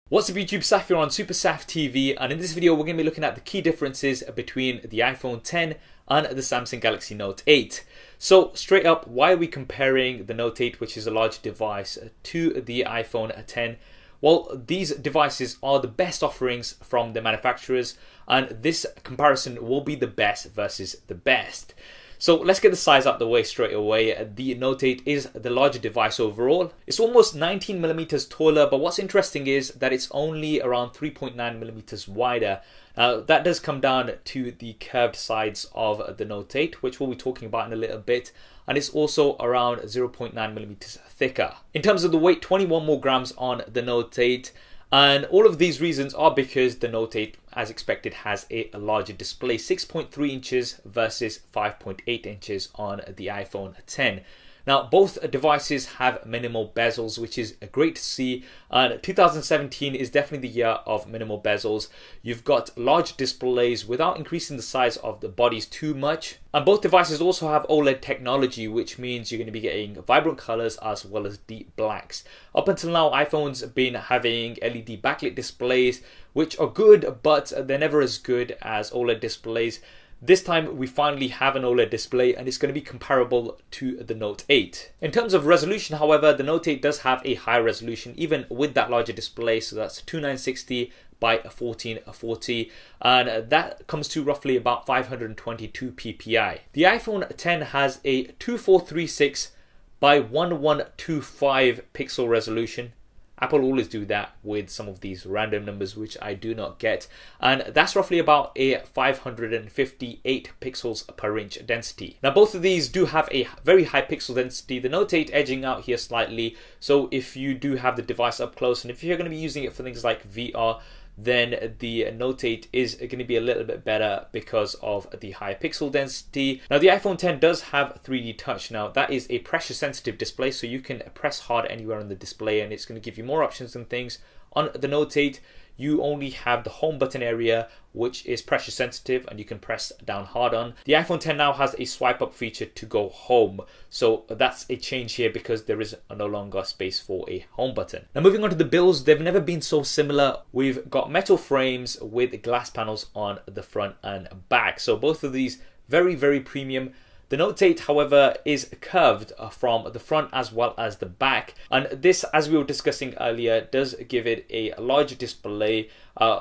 What's up YouTube, Saf here on Super Saf TV, and in this video we're going to be looking at the key differences between the iPhone X and the Samsung Galaxy Note 8. So straight up, why are we comparing the Note 8, which is a large device, to the iPhone X? Well, these devices are the best offerings from the manufacturers, and this comparison will be the best versus the best. So let's get the size out the way straight away. The Note 8 is the larger device overall. It's almost 19 millimeters taller, but what's interesting is that it's only around 3.9 millimeters wider. Now that does come down to the curved sides of the Note 8, which we'll be talking about in a little bit, and it's also around 0.9 millimeters thicker. In terms of the weight, 21 more grams on the Note 8. And all of these reasons are because the Note 8, as expected, has a larger display, 6.3 inches versus 5.8 inches on the iPhone X. Now, both devices have minimal bezels, which is great to see. 2017 is definitely the year of minimal bezels. You've got large displays without increasing the size of the bodies too much. And both devices also have OLED technology, which means you're going to be getting vibrant colors as well as deep blacks. Up until now, iPhones have been having LED backlit displays, which are good, but they're never as good as OLED displays. This time we finally have an OLED display, and it's going to be comparable to the Note 8. In terms of resolution, however, the Note 8 does have a higher resolution even with that larger display, so that's 2960 by 1440, and that comes to roughly about 522 ppi. The iPhone X has a 2436 by 1125 pixel resolution. Apple always do that with some of these random numbers, which I do not get. And that's roughly about a 558 pixels per inch density. Now, both of these do have a very high pixel density. The Note 8 edging out here slightly. So if you do have the device up close, and if you're going to be using it for things like VR, then the Note 8 is going to be a little bit better because of the high pixel density. Now, the iPhone X does have 3D touch. Now, that is a pressure sensitive display, so you can press hard anywhere on the display and it's going to give you more options and things. On the Note 8, you only have the home button area, which is pressure sensitive and you can press down hard on. The iPhone X now has a swipe up feature to go home. So that's a change here because there is no longer space for a home button. Now, moving on to the builds, they've never been so similar. We've got metal frames with glass panels on the front and back. So both of these very, very premium. The Note 8, however, is curved from the front as well as the back, and this, as we were discussing earlier, does give it a larger display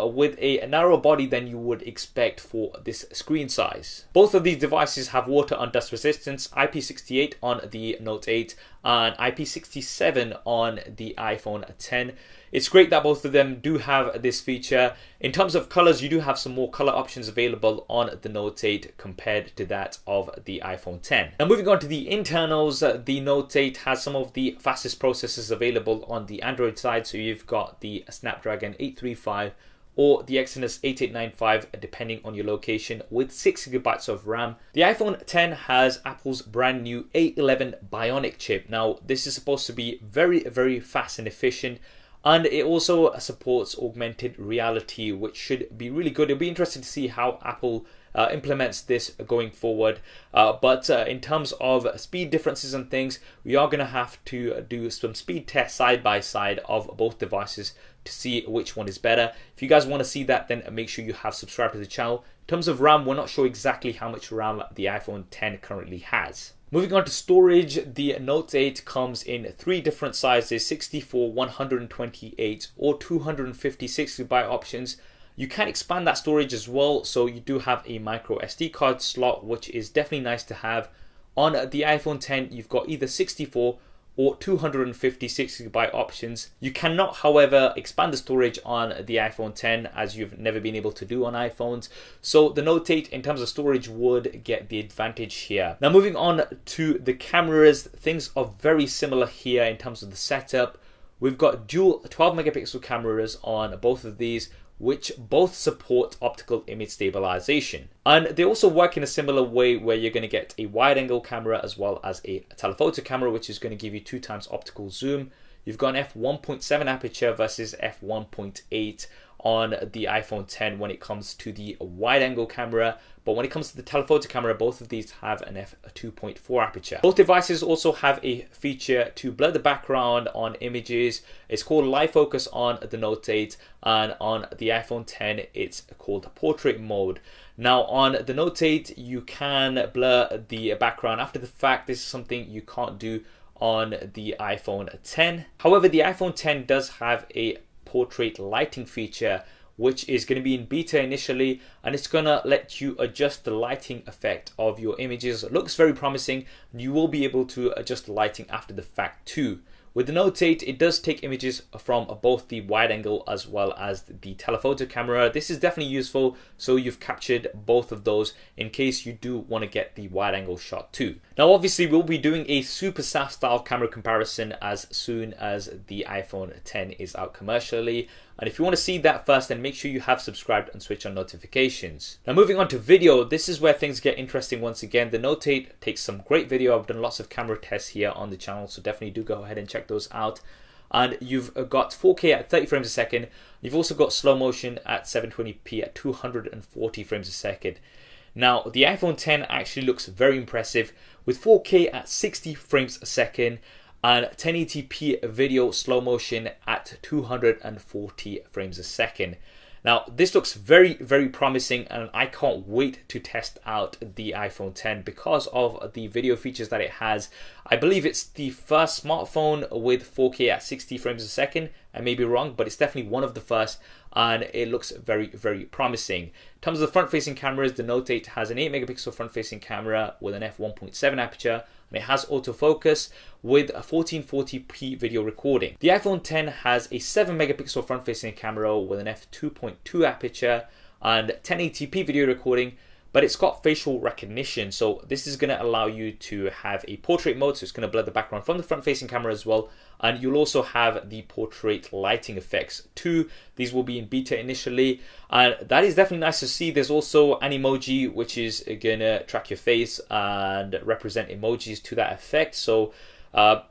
with a narrower body than you would expect for this screen size. Both of these devices have water and dust resistance, IP68 on the Note 8 and IP67 on the iPhone X. It's great that both of them do have this feature. In terms of colors, you do have some more color options available on the Note 8 compared to that of the iPhone X. Now, moving on to the internals, the Note 8 has some of the fastest processors available on the Android side. So you've got the Snapdragon 835 or the Exynos 8895 depending on your location, with 6 GB of RAM. The iPhone X has Apple's brand new A11 Bionic chip. Now, this is supposed to be very, very fast and efficient, and it also supports augmented reality, which should be really good. It'll be interesting to see how Apple implements this going forward. But in terms of speed differences and things, we are going to have to do some speed tests side by side of both devices to see which one is better. If you guys want to see that, then make sure you have subscribed to the channel. In terms of RAM, we're not sure exactly how much RAM the iPhone X currently has. Moving on to storage, the Note 8 comes in 3 different sizes: 64, 128 or 256 GB options. You can expand that storage as well, so you do have a micro SD card slot, which is definitely nice to have. On the iPhone X, you've got either 64 or 256 GB options. You cannot, however, expand the storage on the iPhone X, as you've never been able to do on iPhones. So the Note 8, in terms of storage, would get the advantage here. Now, moving on to the cameras, things are very similar here in terms of the setup. We've got dual 12 megapixel cameras on both of these, which both support optical image stabilization. And they also work in a similar way, where you're going to get a wide angle camera as well as a telephoto camera, which is going to give you 2x optical zoom. you've got an f1.7 aperture versus f1.8 on the iPhone 10 when it comes to the wide angle camera, but when it comes to the telephoto camera, both of these have an f2.4 aperture. Both devices also have a feature to blur the background on images. It's called live focus on the Note 8, and on the iPhone 10 it's called portrait mode. Now on the Note 8 you can blur the background after the fact. This is something you can't do on the iPhone 10. However, the iPhone 10 does have a portrait lighting feature, which is going to be in beta initially, and it's going to let you adjust the lighting effect of your images. It looks very promising. You will be able to adjust the lighting after the fact too. With the Note 8, it does take images from both the wide angle as well as the telephoto camera. This is definitely useful, so you've captured both of those in case you do want to get the wide angle shot too. Now obviously we'll be doing a super SAF style camera comparison as soon as the iPhone 10 is out commercially. And if you want to see that first, then make sure you have subscribed and switch on notifications. Now moving on to video, this is where things get interesting once again. The Note 8 takes some great video. I've done lots of camera tests here on the channel, so definitely do go ahead and check those out. And you've got 4K at 30 frames a second. You've also got slow motion at 720p at 240 frames a second. Now the iPhone 10 actually looks very impressive with 4K at 60 frames a second and 1080p video slow motion at 240 frames a second. Now this looks very, very promising, and I can't wait to test out the iPhone 10 because of the video features that it has. I believe it's the first smartphone with 4K at 60 frames a second. I may be wrong, but it's definitely one of the first, and it looks very, very promising. In terms of the front-facing cameras, the Note 8 has an 8 megapixel front-facing camera with an f1.7 aperture, and it has autofocus with a 1440p video recording. The iPhone 10 has a 7 megapixel front-facing camera with an f2.2 aperture and 1080p video recording, but it's got facial recognition, so this is going to allow you to have a portrait mode, so it's going to blur the background from the front-facing camera as well, and you'll also have the portrait lighting effects too. These will be in beta initially, and that is definitely nice to see. There's also an emoji which is going to track your face and represent emojis to that effect, so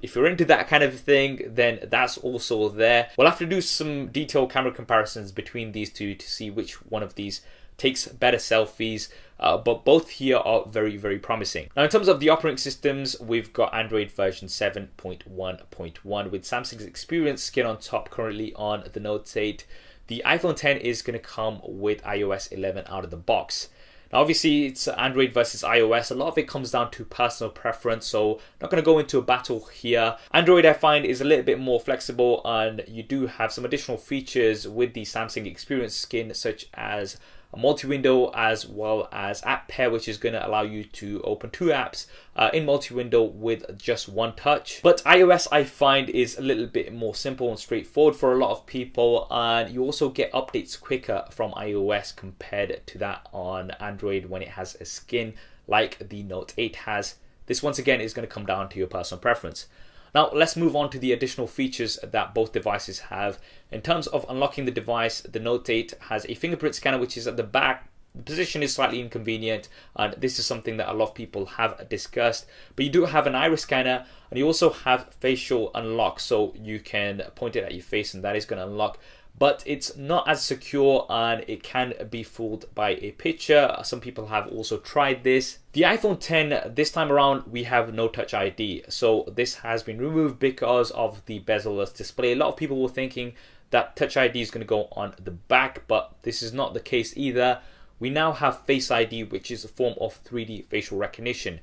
if you're into that kind of thing, then that's also there. We'll have to do some detailed camera comparisons between these two to see which one of these takes better selfies, but both here are very, very promising. Now in terms of the operating systems, we've got Android version 7.1.1 with Samsung's Experience Skin on top currently on the Note 8. The iPhone 10 is going to come with iOS 11 out of the box. Now obviously it's Android versus iOS. A lot of it comes down to personal preference, so not going to go into a battle here. Android, I find, is a little bit more flexible, and you do have some additional features with the Samsung Experience Skin, such as a multi-window as well as app pair, which is going to allow you to open two apps in multi-window with just one touch. But iOS, I find, is a little bit more simple and straightforward for a lot of people, and you also get updates quicker from iOS compared to that on Android when it has a skin like the Note 8 has. This once again is going to come down to your personal preference. Now let's move on to the additional features that both devices have. In terms of unlocking the device, the Note 8 has a fingerprint scanner which is at the back. The position is slightly inconvenient, and this is something that a lot of people have discussed. But you do have an iris scanner, and you also have facial unlock, so you can point it at your face and that is going to unlock. But it's not as secure, and it can be fooled by a picture. Some people have also tried this. The iPhone 10, this time around, we have no Touch ID. So this has been removed because of the bezel-less display. A lot of people were thinking that Touch ID is going to go on the back, but this is not the case either. We now have Face ID, which is a form of 3D facial recognition.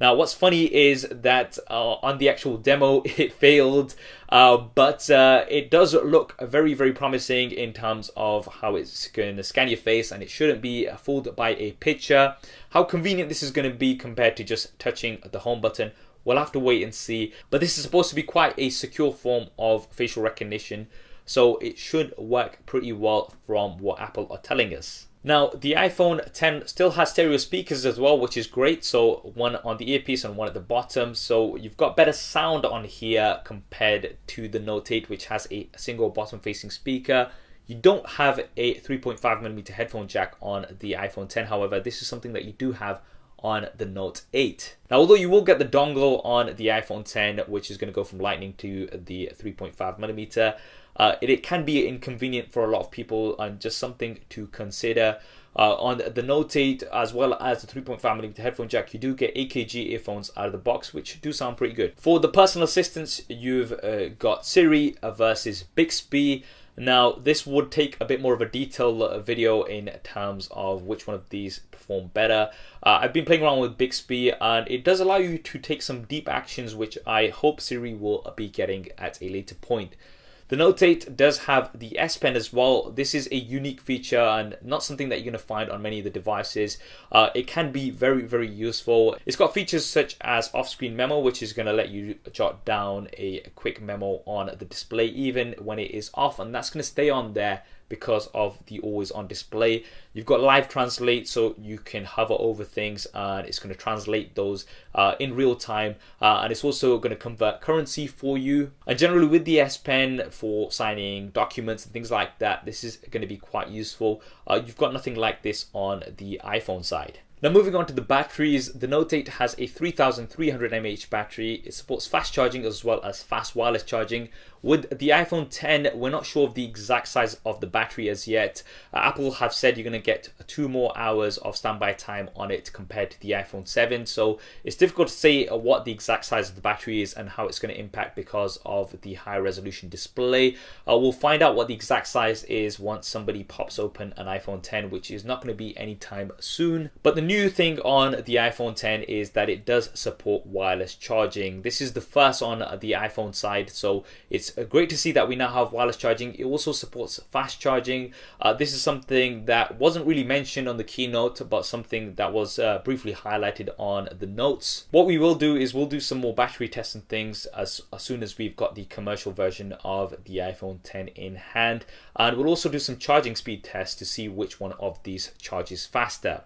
Now, what's funny is that on the actual demo, it failed, but it does look very, very promising in terms of how it's going to scan your face, and it shouldn't be fooled by a picture. How convenient this is going to be compared to just touching the home button, we'll have to wait and see. But this is supposed to be quite a secure form of facial recognition, so it should work pretty well from what Apple are telling us. Now, the iPhone 10 still has stereo speakers as well, which is great. So one on the earpiece and one at the bottom. So you've got better sound on here compared to the Note 8, which has a single bottom-facing speaker. You don't have a 3.5mm headphone jack on the iPhone 10. However, this is something that you do have on the Note 8. Now, although you will get the dongle on the iPhone 10, which is going to go from Lightning to the 3.5mm, it can be inconvenient for a lot of people and just something to consider. On the Note 8, as well as the 3.5mm headphone jack, you do get AKG earphones out of the box, which do sound pretty good. For the personal assistants, you've got Siri versus Bixby. Now, this would take a bit more of a detailed video in terms of which one of these perform better. I've been playing around with Bixby, and it does allow you to take some deep actions, which I hope Siri will be getting at a later point. The Note 8 does have the S Pen as well. This is a unique feature and not something that you're going to find on many of the devices. It can be very, very useful. It's got features such as off-screen memo, which is going to let you jot down a quick memo on the display even when it is off, and that's going to stay on there because of the always on display. You've got live translate, so you can hover over things and it's going to translate those in real time, and it's also going to convert currency for you. And generally with the S Pen for signing documents and things like that, this is going to be quite useful. You've got nothing like this on the iPhone side. Now, moving on to the batteries, the Note 8 has a 3300 mAh battery. It supports fast charging as well as fast wireless charging. With the iPhone 10, we're not sure of the exact size of the battery as yet. Apple have said you're going to get 2 more hours of standby time on it compared to the iPhone 7. So it's difficult to say what the exact size of the battery is and how it's going to impact because of the high resolution display. We'll find out what the exact size is once somebody pops open an iPhone 10, which is not going to be anytime soon. But the new thing on the iPhone 10 is that it does support wireless charging. This is the first on the iPhone side, so it's great to see that we now have wireless charging. It also supports fast charging. This is something that wasn't really mentioned on the keynote, but something that was briefly highlighted on the notes. What we will do is we'll do some more battery tests and things as soon as we've got the commercial version of the iPhone 10 in hand, and we'll also do some charging speed tests to see which one of these charges faster.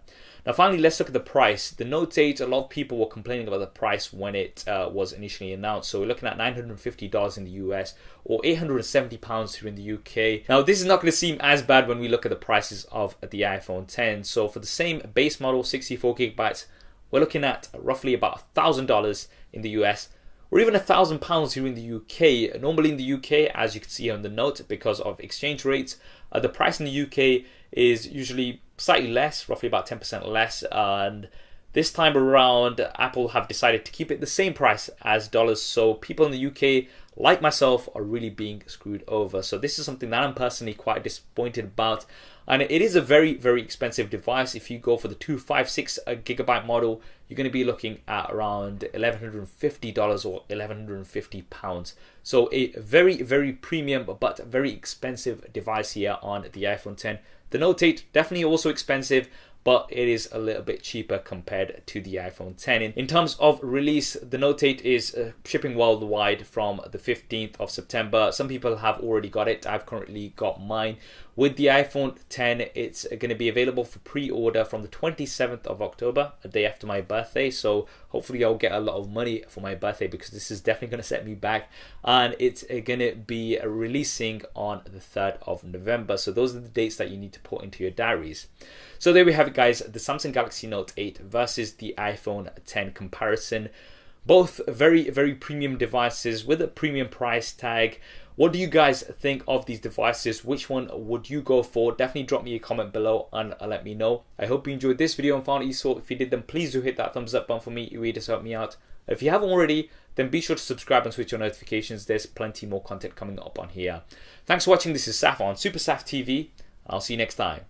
Now finally, let's look at the price. The Note 8, a lot of people were complaining about the price when it was initially announced. So we're looking at $950 in the US or £870 here in the UK. Now this is not going to seem as bad when we look at the prices of the iPhone 10. So for the same base model, 64GB, we're looking at roughly about $1,000 in the US, or even £1,000 here in the UK. Normally in the UK, as you can see on the note, because of exchange rates, the price in the UK is usually slightly less, roughly about 10% less, and this time around Apple have decided to keep it the same price as dollars, so people in the UK like myself are really being screwed over. So this is something that I'm personally quite disappointed about, and it is a very, very expensive device. If you go for the 256GB model, you're going to be looking at around $1,150 or £1,150. So a very, very premium but very expensive device here on the iPhone 10. The Note 8 definitely also expensive, but it is a little bit cheaper compared to the iPhone 10. In terms of release, the Note 8 is shipping worldwide from the 15th of September. Some people have already got it. I've currently got mine. With the iPhone 10, it's going to be available for pre-order from the 27th of October, a day after my birthday. So hopefully I'll get a lot of money for my birthday, because this is definitely going to set me back. And it's going to be releasing on the 3rd of November. So those are the dates that you need to put into your diaries. So there we have it, guys, the Samsung Galaxy Note 8 versus the iPhone 10 comparison. Both very, very premium devices with a premium price tag. What do you guys think of these devices? Which one would you go for? Definitely drop me a comment below and let me know. I hope you enjoyed this video and found it useful. If you did, then please do hit that thumbs up button for me. It really does help me out. If you haven't already, then be sure to subscribe and switch on notifications. There's plenty more content coming up on here. Thanks for watching. This is Saf on Super Saf TV. I'll see you next time.